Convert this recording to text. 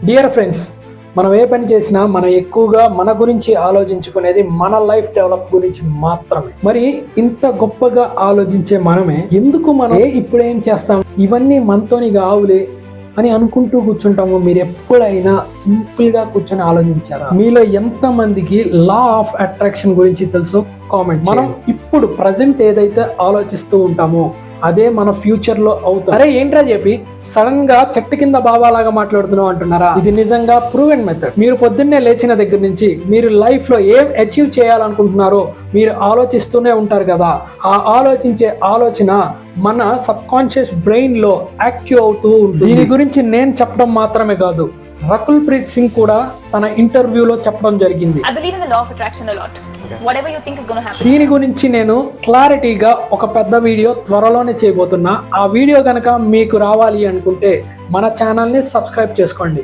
Dear friends, మనం ఏ పని చేసినా మనం ఎక్కువగా మన గురించి ఆలోచించుకునేది మన లైఫ్ డెవలప్ గురించి మాత్రమే. మరి ఇంత గొప్పగా ఆలోచించే మనమే ఎందుకు మనం ఇప్పుడు ఏం చేస్తాం, ఇవన్నీ మనతోని కావులే అని అనుకుంటూ కూర్చుంటాము. మీరు ఎప్పుడైనా సింపుల్ గా కూర్చొని ఆలోచించారా? మీలో ఎంత మందికి లా ఆఫ్ అట్రాక్షన్ గురించి తెలుసో కామెంట్. మనం ఇప్పుడు ప్రజెంట్ ఏదైతే ఆలోచిస్తూ ఉంటామో అదే మన ఫ్యూచర్ లో అవుతుంది. అరే ఏంట్రా చెప్పి సడన్ గా చెట్టు కింద బాబాలాగా మాట్లాడుతున్నావు అంటున్నారా? ఇది నిజంగా ప్రూవెన్ మెథడ్. మీరు పొద్దున్నే లేచిన దగ్గర నుంచి మీరు లైఫ్ లో ఏం అచీవ్ చేయాలనుకుంటున్నారో మీరు ఆలోచిస్తూనే ఉంటారు కదా. ఆ ఆలోచించే ఆలోచన మన సబ్ కాన్షియస్ బ్రెయిన్ లో యాక్టివ్ అవుతూ ఉంటుంది. దీని గురించి నేను చెప్పడం మాత్రమే కాదు, రకుల్ ప్రీత్ సింగ్ కూడా తన ఇంటర్వ్యూలో చెప్పడం జరిగింది. I believe in the law of attraction a lot. Whatever you think is going to happen. దీని గురించి నేను క్లారిటీగా ఒక పెద్ద వీడియో త్వరలోనే చేయబోతున్నా. ఆ వీడియో కనుక మీకు రావాలి అనుకుంటే మన ఛానల్ని సబ్స్క్రైబ్ చేసుకోండి.